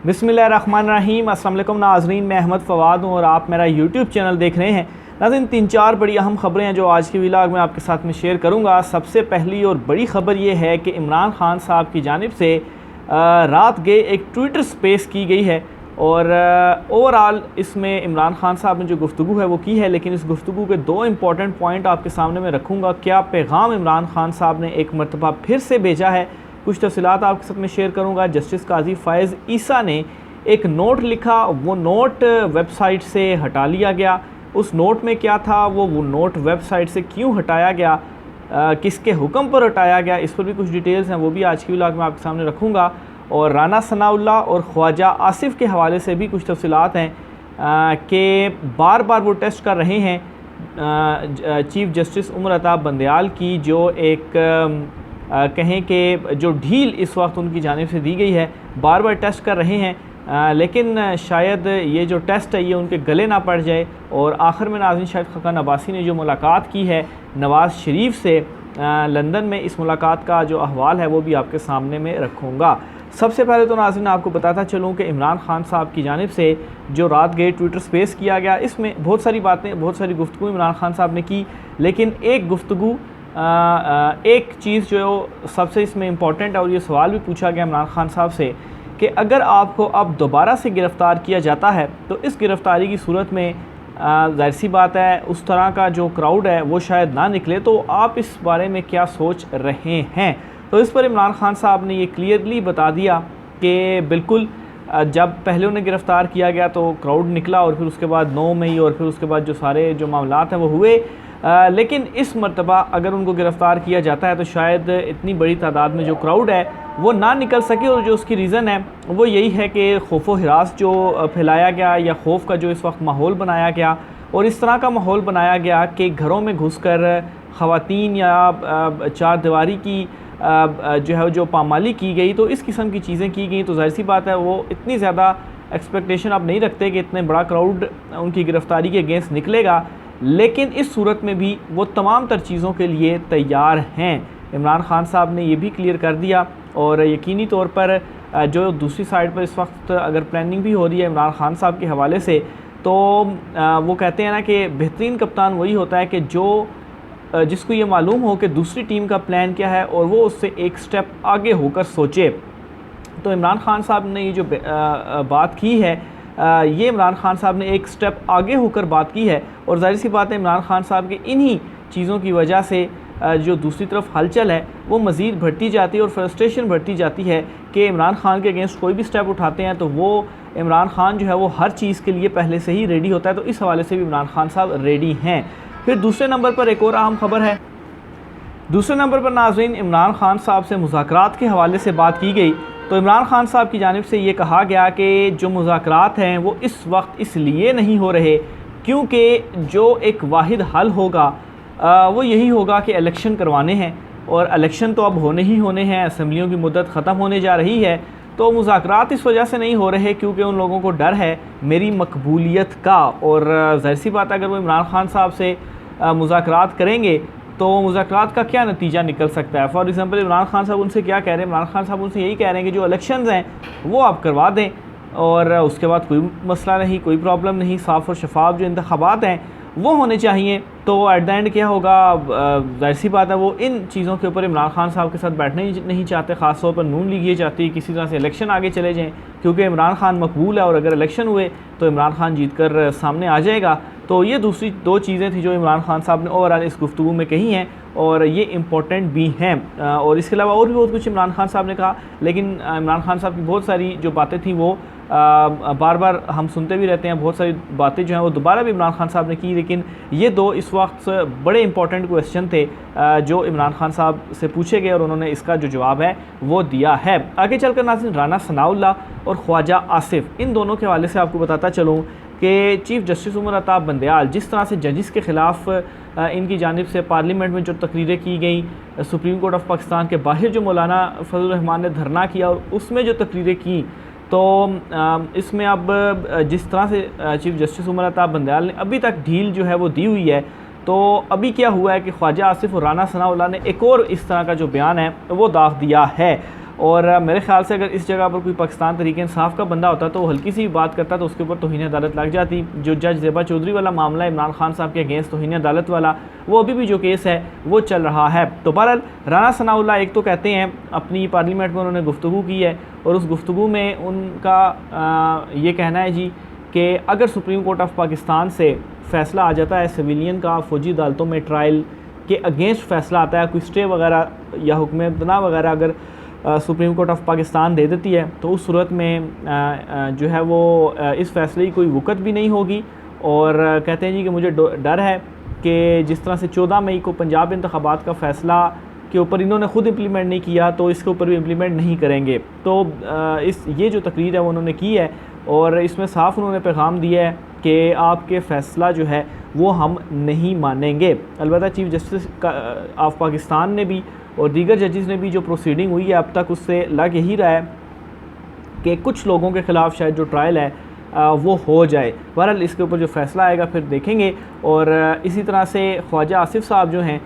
बिस्मिल्लाहिर्रहमानिर्रहीम। अस्सलाम वालेकुम नाज़रीन, मैं अहमद फ़वाद हूँ और आप मेरा यूट्यूब चैनल देख रहे हैं। नाज़रीन, 3-4 बड़ी अहम ख़बरें हैं जो आज के व्लॉग में आपके साथ में शेयर करूँगा। सबसे पहली और बड़ी ख़बर ये है कि इमरान खान साहब की जानिब से रात गए एक ट्विटर स्पेस की गई है और ओवरऑल इसमें इमरान खान साहब ने जो गुफ्तगू है वो की है, लेकिन इस गुफ्तगू के 2 इंपॉर्टेंट पॉइंट आपके सामने मैं रखूँगा। क्या पैगाम इमरान खान साहब ने एक मरतबा फिर से भेजा है, कुछ तफ़सीलात आपके साथ में शेयर करूँगा। जस्टिस काजी फ़ायज़ ईसा ने एक नोट लिखा, वो नोट वेबसाइट से हटा लिया गया। उस नोट में क्या था, वो नोट वेबसाइट से क्यों हटाया गया, किसके हुक्म पर हटाया गया, इस पर भी कुछ डिटेल्स हैं, वो भी आज की व्लॉग में आपके सामने रखूँगा। और राना सनाउल्लाह और ख्वाजा आसिफ के हवाले से भी कुछ तफ़सीलात हैं कि बार बार वो टेस्ट कर रहे हैं चीफ़ जस्टिस उमर अता बंदयाल की, जो एक कहें कि जो ढील इस वक्त उनकी जानिब से दी गई है, बार बार टेस्ट कर रहे हैं, लेकिन शायद ये जो टेस्ट है ये उनके गले ना पड़ जाए। और आखिर में नाज़रीन, शायद खकान अब्बासी ने जो मुलाकात की है नवाज़ शरीफ से लंदन में, इस मुलाकात का जो अहवाल है वो भी आपके सामने में रखूँगा। सबसे पहले तो नाज़रीन आपको बताता चलूँ कि इमरान खान साहब की जानिब से जो रात गए ट्विटर स्पेस किया गया, इसमें बहुत सारी बातें, बहुत सारी गुफ्तगू इमरान खान साहब ने की, लेकिन एक गुफ्तगू एक चीज़ जो सबसे इसमें इम्पॉर्टेंट है, और ये सवाल भी पूछा गया इमरान खान साहब से कि अगर आपको अब दोबारा से गिरफ़्तार किया जाता है तो इस गिरफ़्तारी की सूरत में ज़ाहिर सी बात है उस तरह का जो क्राउड है वो शायद ना निकले, तो आप इस बारे में क्या सोच रहे हैं। तो इस पर इमरान खान साहब ने ये क्लियरली बता दिया कि बिल्कुल जब पहले उन्हें गिरफ़्तार किया गया तो क्राउड निकला, और फिर उसके बाद 9 मई और फिर उसके बाद जो सारे जो मामलात हैं वो हुए, लेकिन इस मरतबा अगर उनको गिरफ़्तार किया जाता है तो शायद इतनी बड़ी तादाद में जो क्राउड है वो ना निकल सके। और जो उसकी रीज़न है वो यही है कि खौफ व हिरास जो फैलाया गया, या खौफ का जो इस वक्त माहौल बनाया गया, और इस तरह का माहौल बनाया गया कि घरों में घुसकर ख़वातीन या चार दीवारी की जो है जो पामाली की गई, तो इस किस्म की चीज़ें की गई। तो ज़ाहिर सी बात है वो इतनी ज़्यादा एक्सपेक्टेशन आप नहीं रखते कि इतने बड़ा क्राउड उनकी गिरफ़्तारी के अगेंस्ट निकलेगा, लेकिन इस सूरत में भी वो तमाम तर चीज़ों के लिए तैयार हैं। इमरान खान साहब ने ये भी क्लियर कर दिया, और यकीनी तौर पर जो दूसरी साइड पर इस वक्त अगर प्लानिंग भी हो रही है इमरान खान साहब के हवाले से, तो वो कहते हैं ना कि बेहतरीन कप्तान वही होता है कि जो जिसको ये मालूम हो कि दूसरी टीम का प्लान क्या है और वो उससे एक स्टेप आगे होकर सोचे। तो इमरान खान साहब ने ये जो बात की है, ये इमरान खान साहब ने एक स्टेप आगे होकर बात की है, और ज़ाहिर सी बात है इमरान खान साहब के इन्हीं चीज़ों की वजह से जो दूसरी तरफ हलचल है वो मज़ीद बढ़ती जाती है और फ्रस्ट्रेशन बढ़ती जाती है कि इमरान खान के अगेंस्ट कोई भी स्टेप उठाते हैं तो वो इमरान खान जो है वो हर चीज़ के लिए पहले से ही रेडी होता है। तो इस हवाले से भी इमरान खान साहब रेडी हैं। फिर दूसरे नंबर पर एक और अहम खबर है। दूसरे नंबर पर नाज़रीन, इमरान खान साहब से मुज़ाकरात के हवाले से बात की गई। तो इमरान खान साहब की जानिब से ये कहा गया कि जो मुज़ाकरात हैं वो इस वक्त इसलिए नहीं हो रहे क्योंकि जो एक वाहिद हल होगा वो यही होगा कि इलेक्शन करवाने हैं, और इलेक्शन तो अब होने ही होने हैं, असम्बलियों की मुद्दत ख़त्म होने जा रही है। तो मुज़ाकरात इस वजह से नहीं हो रहे क्योंकि उन लोगों को डर है मेरी मकबूलियत का। और ज़ाहिर सी बात है अगर वो इमरान खान साहब से मुज़ाकरात करेंगे तो मुज़ाकरात का क्या नतीजा निकल सकता है। फॉर एग्ज़ाम्पल इमरान खान साहब उनसे क्या कह रहे हैं, इमरान खान साहब उनसे यही कह रहे हैं कि जो इलेक्शंस हैं वो आप करवा दें, और उसके बाद कोई मसला नहीं, कोई प्रॉब्लम नहीं, साफ़ और शफाफ जो इंतखाबात हैं वो होने चाहिए। तो एट द एंड क्या होगा, ज़ाहिर सी बात है वो इन चीज़ों के ऊपर इमरान खान साहब के साथ बैठना ही नहीं चाहते। ख़ास तौर पर नून लीग ये चाहती है किसी तरह से इलेक्शन आगे चले जाएँ, क्योंकि इमरान खान मकबूल है और अगर इलेक्शन हुए तो इमरान खान जीत कर सामने आ जाएगा। तो ये दूसरी 2 चीज़ें थी जो इमरान खान साहब ने ओवरऑल इस गुफ्तगू में कही हैं, और ये इम्पोर्टेंट भी हैं। और इसके अलावा और भी बहुत कुछ इमरान खान साहब ने कहा, लेकिन इमरान खान साहब की बहुत सारी जो बातें थी वो बार बार हम सुनते भी रहते हैं, बहुत सारी बातें जो हैं वो दोबारा भी इमरान खान साहब ने की, लेकिन ये 2 इस वक्त बड़े इंपॉर्टेंट क्वेश्चन थे जो इमरान खान साहब से पूछे गए, और उन्होंने इसका जो जवाब है वो दिया है। आगे चलकर नाज़रीन, राना सनाउल्लाह और ख्वाजा आसिफ, इन दोनों के हवाले से आपको बताता चलूँ कि चीफ़ जस्टिस उमर अता बंदयाल जिस तरह से जजिस के ख़िलाफ़ इनकी जानिब से पार्लियामेंट में जो तकरीरें की गई, सुप्रीम कोर्ट ऑफ पाकिस्तान के बाहर जो मौलाना फजल रहमान ने धरना किया और उसमें जो तकरीरें की, तो इसमें अब जिस तरह से चीफ़ जस्टिस उमर अता बंदयाल ने अभी तक ढील जो है वो दी हुई है, तो अभी क्या हुआ है कि ख्वाजा आसिफ और राना सनाउल्लाह ने एक और इस तरह का जो बयान है वो दाग दिया है। और मेरे ख्याल से अगर इस जगह पर कोई पाकिस्तान तरीके इंसाफ का बंदा होता तो वो हल्की सी बात करता तो उसके ऊपर तौहीन अदालत लग जाती। जो जज ज़ेबा चौधरी वाला मामला है इमरान खान साहब के अगेंस्ट तौहीन अदालत वाला, वो अभी भी जो केस है वो चल रहा है। तो बहरहाल राना सनाउल्लाह एक तो कहते हैं अपनी पार्लियामेंट में उन्होंने गुफ्तगू की है और उस गुफ्तगू में उनका ये कहना है जी कि अगर सुप्रीम कोर्ट ऑफ पाकिस्तान से फ़ैसला आ जाता है सिविलियन का फ़ौजी अदालतों में ट्रायल के अगेंस्ट फ़ैसला आता है, कोई स्टे वगैरह या हुक्म इम्तना वगैरह अगर सुप्रीम कोर्ट ऑफ पाकिस्तान दे देती है तो उस सूरत में जो है वो इस फैसले की कोई वक़्त भी नहीं होगी। और कहते हैं जी कि मुझे डर है कि जिस तरह से 14 मई को पंजाब इंतखाबात का फ़ैसला के ऊपर इन्होंने ख़ुद इम्प्लीमेंट नहीं किया तो इसके ऊपर भी इम्प्लीमेंट नहीं करेंगे। तो ये जो तकरीर है वो उन्होंने की है और इसमें साफ उन्होंने पैगाम दिया है कि आपके फ़ैसला जो है वो हम नहीं मानेंगे। अलबत्ता चीफ़ जस्टिस ऑफ पाकिस्तान ने भी और दीगर जजेस ने भी जो प्रोसीडिंग हुई है अब तक उससे लग यही रहा है कि कुछ लोगों के ख़िलाफ़ शायद जो ट्रायल है वो हो जाए। बहरहाल इसके ऊपर जो फ़ैसला आएगा फिर देखेंगे। और इसी तरह से ख्वाजा आसिफ साहब जो हैं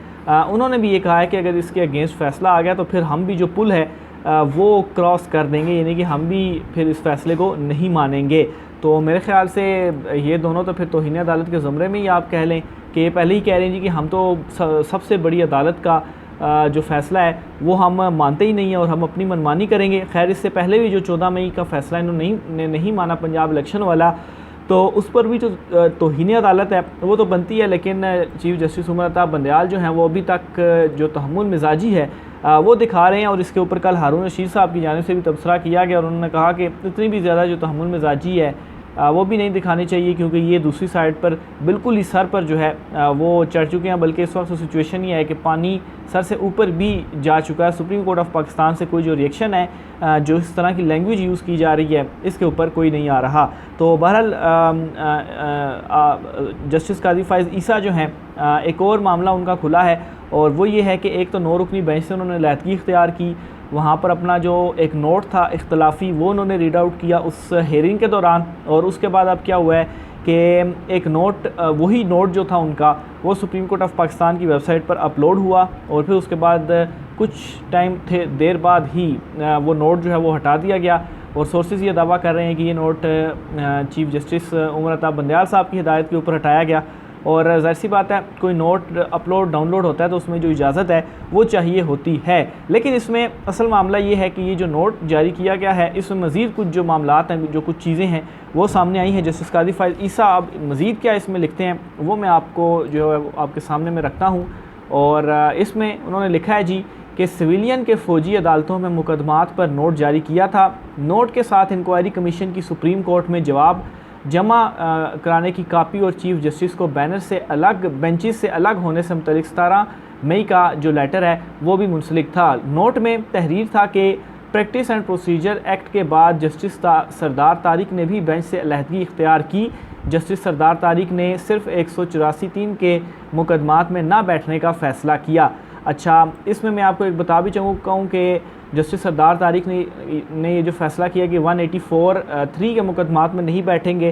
उन्होंने भी ये कहा है कि अगर इसके अगेंस्ट फ़ैसला आ गया तो फिर हम भी जो पुल है वो क्रॉस कर देंगे, यानी कि हम भी फिर इस फ़ैसले को नहीं मानेंगे। तो मेरे ख़्याल से ये दोनों तो फिर तौहीन अदालत के ज़मरे में ही आप कह लें कि ये पहले ही कह रहे हैं जी कि हम तो सबसे बड़ी अदालत का जो फ़ैसला है वो हम मानते ही नहीं हैं और हम अपनी मनमानी करेंगे। खैर इससे पहले भी जो 14 मई का फ़ैसला इन्होंने नहीं माना पंजाब इलेक्शन वाला, तो उस पर भी जो तौहीन अदालत है वो तो बनती है, लेकिन चीफ़ जस्टिस उमर अता बंदयाल जो हैं वो अभी तक जो तहम्मुल मिजाजी है वो दिखा रहे हैं। और इसके ऊपर कल हारून रशीद साहब की जानिब से भी तबसरा किया गया और उन्होंने कहा कि इतनी भी ज़्यादा जो तहम्मुल मिजाजी है वो भी नहीं दिखानी चाहिए, क्योंकि ये दूसरी साइड पर बिल्कुल ही सर पर जो है वो चढ़ चुके हैं। बल्कि इस वक्त तो सिचुएशन ये है कि पानी सर से ऊपर भी जा चुका है। सुप्रीम कोर्ट ऑफ पाकिस्तान से कोई जो रिएक्शन है, जो इस तरह की लैंग्वेज यूज़ की जा रही है, इसके ऊपर कोई नहीं आ रहा। तो बहरहाल जस्टिस काजी फ़ाइज़ ईसा जो हैं एक और मामला उनका खुला है और वो ये है कि एक तो 9 रुकनी बेंच से उन्होंने लैदगी इख्तियार की, वहाँ पर अपना जो एक नोट था इख्तलाफी वो उन्होंने रीड आउट किया उस हेयरिंग के दौरान। और उसके बाद अब क्या हुआ है कि एक नोट, वही नोट जो था उनका वो सुप्रीम कोर्ट ऑफ पाकिस्तान की वेबसाइट पर अपलोड हुआ और फिर उसके बाद कुछ टाइम देर बाद ही वो नोट जो है वो हटा दिया गया। और सोर्सेज ये दावा कर रहे हैं कि ये note chief justice Umar Ata Bandial साहब की हिदायत के ऊपर हटाया गया। और ज़ाहिर सी बात है कोई नोट अपलोड डाउनलोड होता है तो उसमें जो इजाज़त है वो चाहिए होती है। लेकिन इसमें असल मामला ये है कि ये जो नोट जारी किया गया है इसमें मज़ीद कुछ जो मामलात हैं, जो कुछ चीज़ें हैं वो सामने आई हैं। जस्टिस काजी फ़ाइज़ ईसा अब मज़ीद क्या इसमें लिखते हैं वो मैं आपको जो है आपके सामने में रखता हूँ। और इसमें उन्होंने लिखा है जी कि सिविलियन के फ़ौजी अदालतों में मुकदमात पर नोट जारी किया था। नोट के साथ इंक्वायरी कमीशन की सुप्रीम कोर्ट में जवाब जमा कराने की कापी और चीफ़ जस्टिस को बैनर से अलग बेंचेस से अलग होने से मुतल्लिक़ 17 मई का जो लेटर है वो भी मुंसलिक था। नोट में तहरीर था कि प्रैक्टिस एंड प्रोसीजर एक्ट के बाद जस्टिस सरदार तारिक ने भी बेंच से अलहदगी इख्तियार की। जस्टिस सरदार तारिक ने सिर्फ 184(3) के मुकदमात में ना बैठने का फ़ैसला किया। अच्छा, इसमें मैं आपको एक बता भी चाहूँ कि जस्टिस सरदार तारिक ने ये जो फ़ैसला किया कि 184(3) के मुकदमात में नहीं बैठेंगे,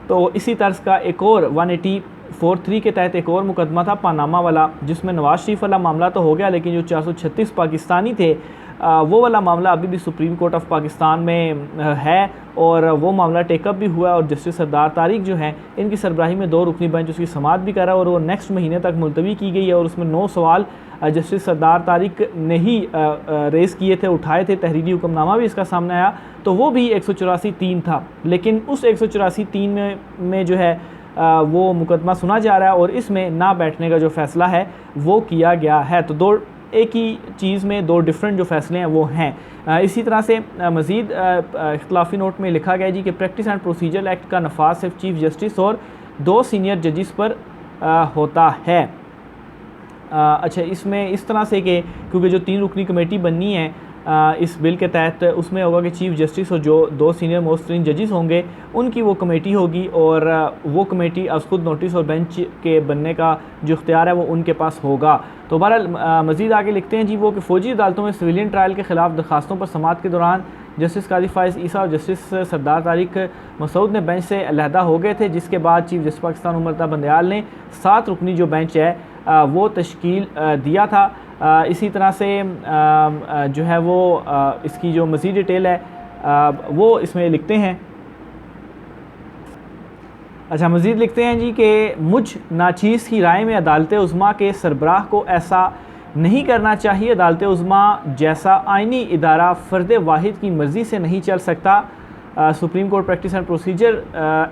तो इसी तर्ज का एक और 184(3) के तहत एक और मुकदमा था पानामा वाला, जिसमें नवाज शरीफ वाला मामला तो हो गया, लेकिन जो 436 पाकिस्तानी थे वो वाला मामला अभी भी सुप्रीम कोर्ट ऑफ पाकिस्तान में है और वो मामला टेकअप भी हुआ। और जस्टिस सरदार तारिक जो हैं इनकी सरबराही में 2 रुकनी बेंच उसकी समाअत भी कर रहा है और वो नेक्स्ट महीने तक मुलतवी की गई है। और उसमें 9 सवाल जस्टिस सरदार तारिक ने ही रेज़ किए थे, उठाए थे, तहरीरी हुक्मनामा भी इसका सामने आया, तो वो भी 184(3) था। लेकिन उस 184(3) में जो है वो मुकदमा सुना जा रहा है और इसमें ना बैठने का जो फ़ैसला है वो किया गया है। तो एक ही चीज़ में 2 डिफरेंट जो फ़ैसले हैं वो हैं। इसी तरह से मज़ीद इख्तलाफी नोट में लिखा गया जी कि प्रैक्टिस एंड प्रोसीजर एक्ट का नफाज सिर्फ चीफ़ जस्टिस और 2 सीनियर जजेस पर होता है। अच्छा, इसमें इस तरह से कि क्योंकि जो 3 रुकनी कमेटी बननी है इस बिल के तहत, उसमें होगा कि चीफ़ जस्टिस और जो 2 सीनियर मोस्ट तरीन जजेस होंगे उनकी वो कमेटी होगी और वो कमेटी अब खुद नोटिस और बेंच के बनने का जो इख्तियार है वो उनके पास होगा। तो बहरहाल मज़ीद आगे लिखते हैं जी वो कि फ़ौजी अदालतों में सिविलियन ट्रायल के ख़िलाफ़ दरखास्तों पर समाअत के दौरान जस्टिस काजी फ़ाइज़ ईसा और जस्टिस सरदार तारिक मसूद ने बेंच से अलहदा हो गए थे, जिसके बाद चीफ़ जस्टिस पाकिस्तान उमर अता बंदयाल ने 7 रुकनी जो बेंच है वो तश्कील दिया था। इसी तरह से जो है वो इसकी जो मज़ीद डिटेल है वो इसमें लिखते हैं। अच्छा, मज़ीद लिखते हैं जी कि मुझ नाचीज़ की राय में अदालत उज़्मा के सरबराह को ऐसा नहीं करना चाहिए। अदालत उज़्मा जैसा आइनी इदारा फ़र्द वाहिद की मर्ज़ी से नहीं चल सकता। Supreme court practice and procedure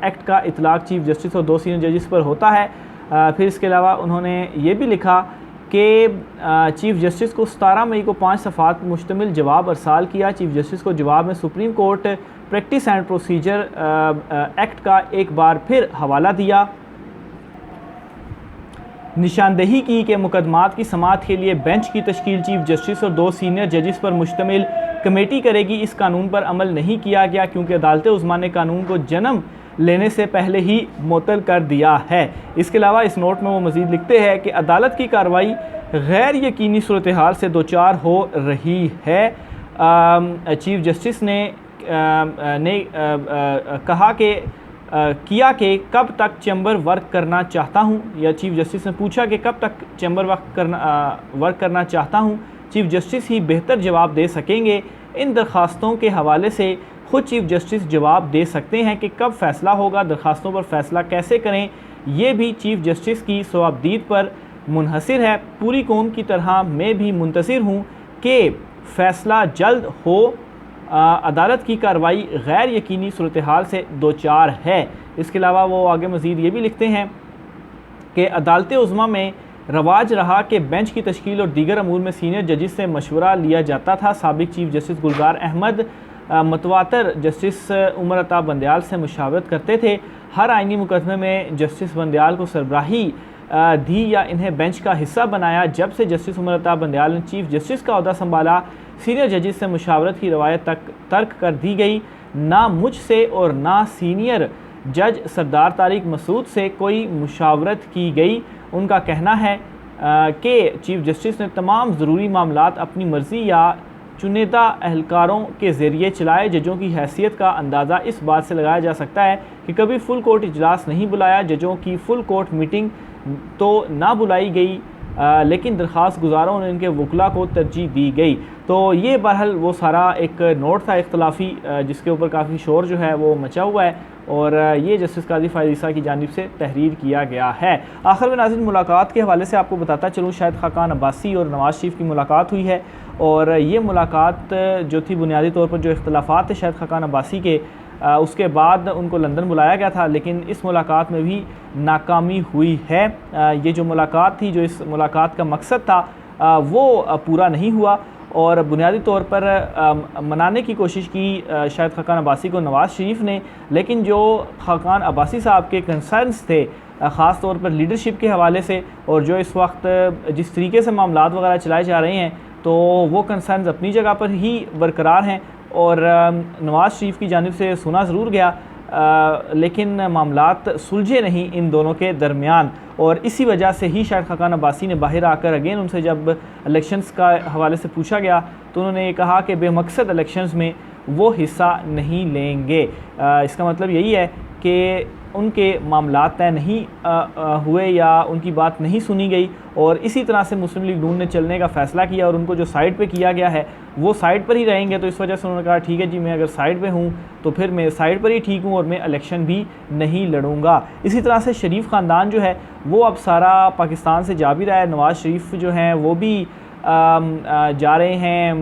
act का इतलाक़ चीफ़ जस्टिस और 2 सीनियर जजेस पर होता है। फिर इसके अलावा उन्होंने ये भी लिखा कि चीफ़ जस्टिस को 17 मई को 5 सफ़ात मुश्तमिल जवाब अरसाल किया। चीफ़ जस्टिस को जवाब में supreme court practice and procedure act का एक बार फिर हवाला दिया। निशानदेही की कि मुकदमात की समाअत के लिए बेंच की तश्कील चीफ़ जस्टिस और 2 सीनियर जजेस पर मुश्तमिल कमेटी करेगी। इस कानून पर अमल नहीं किया गया क्योंकि अदालत उज़्मा ने कानून को जन्म लेने से पहले ही मुअत्तल कर दिया है। इसके अलावा इस नोट में वो मज़ीद लिखते हैं कि अदालत की कार्रवाई गैर यकीनी सूरत हाल से दो चार हो रही है। चीफ़ जस्टिस ने कहा कि कब तक चैम्बर वर्क करना चाहता हूँ, या चीफ़ जस्टिस ने पूछा कि कब तक चैम्बर वर्क करना चाहता हूँ। चीफ़ जस्टिस ही बेहतर जवाब दे सकेंगे। इन दरख्वास्तों के हवाले से खुद चीफ़ जस्टिस जवाब दे सकते हैं कि कब फ़ैसला होगा, दरख्वास्तों पर फ़ैसला कैसे करें, ये भी चीफ़ जस्टिस की सवाबदीद पर मुनहसिर है। पूरी कौम की तरह मैं भी मुंतज़िर हूँ कि फ़ैसला जल्द हो। अदालत की कार्रवाई गैर यकीनी सूरत हाल से दो चार है। इसके अलावा वो आगे मज़ीद ये भी लिखते हैं कि अदालत उज़्मा में रवाज रहा कि बेंच की तश्कील और दीगर अमूर में सीनियर जजेस से मशवरा लिया जाता था। साबिक़ चीफ़ जस्टिस गुलजार अहमद मतवातर जस्टिस उमर अता बंदयाल से मुशावरत करते थे। हर आइनी मुकदमे में जस्टिस बंदयाल को सरबराही दी या इन्हें बेंच का हिस्सा बनाया। जब से जस्टिस उमर अता बंदयाल ने चीफ़ जस्टिस का ओहदा संभाला, सीनियर जजेस से मुशावरत की रवायत तक तर्क कर दी गई। ना मुझसे और ना सीनियर जज सरदार तारिक मसूद से कोई मुशावरत की गई। उनका कहना है कि चीफ़ जस्टिस ने तमाम ज़रूरी मामलात अपनी मर्ज़ी या चुनिंदा अहलकारों के ज़रिए चलाए। जजों की हैसियत का अंदाज़ा इस बात से लगाया जा सकता है कि कभी फुल कोर्ट इजलास नहीं बुलाया। जजों की फुल कोर्ट मीटिंग तो ना बुलाई गई, लेकिन दरख्वास्त गुजारों और इनके वकला को तरजीह दी गई। तो ये बहरहाल वो सारा एक नोट था इख्तलाफी, जिसके ऊपर काफ़ी शोर जो है वो मचा हुआ है, और ये जस्टिस काजी फ़ाइज़ ईसा की जानिब से तहरीर किया गया है। आखिर में नाज़रीन, मुलाकात के हवाले से आपको बताता चलूँ, शाहिद खाकान अब्बासी और नवाज़ शरीफ की मुलाकात हुई है, और ये मुलाकात जो थी बुनियादी तौर पर जो इख्तलाफात थे शाहिद खाकान अब्बासी के, उसके बाद उनको लंदन बुलाया गया था, लेकिन इस मुलाकात में भी नाकामी हुई है। ये जो मुलाकात थी, जो इस मुलाकात का मकसद था, वो पूरा नहीं हुआ, और बुनियादी तौर पर मनाने की कोशिश की शाहिद खाकान अब्बासी को नवाज़ शरीफ ने, लेकिन जो खाकान अब्बासी साहब के कंसर्न्स थे ख़ास तौर पर लीडरशिप के हवाले से, और जो इस वक्त जिस तरीके से मामलात वगैरह चलाए जा रहे हैं, तो वो कंसर्न्स अपनी जगह पर ही बरकरार हैं, और नवाज़ शरीफ की जानिब से सुना ज़रूर गया, लेकिन मामलात सुलझे नहीं इन दोनों के दरमियान, और इसी वजह से ही शाहिद खाकान अब्बासी ने बाहर आकर अगेन उनसे जब इलेक्शंस का हवाले से पूछा गया तो उन्होंने ये कहा कि बेमकसद इलेक्शंस में वो हिस्सा नहीं लेंगे। इसका मतलब यही है कि उनके मामलात तय नहीं हुए या उनकी बात नहीं सुनी गई, और इसी तरह से मुस्लिम लीग नून ने चलने का फ़ैसला किया, और उनको जो साइड पे किया गया है वो साइड पर ही रहेंगे। तो इस वजह से उन्होंने कहा ठीक है जी, मैं अगर साइड पे हूँ तो फिर मैं साइड पर ही ठीक हूँ, और मैं इलेक्शन भी नहीं लड़ूंगा। इसी तरह से शरीफ ख़ानदान जो है वो अब सारा पाकिस्तान से जा भी रहा है। नवाज़ शरीफ जो हैं वो भी जा रहे हैं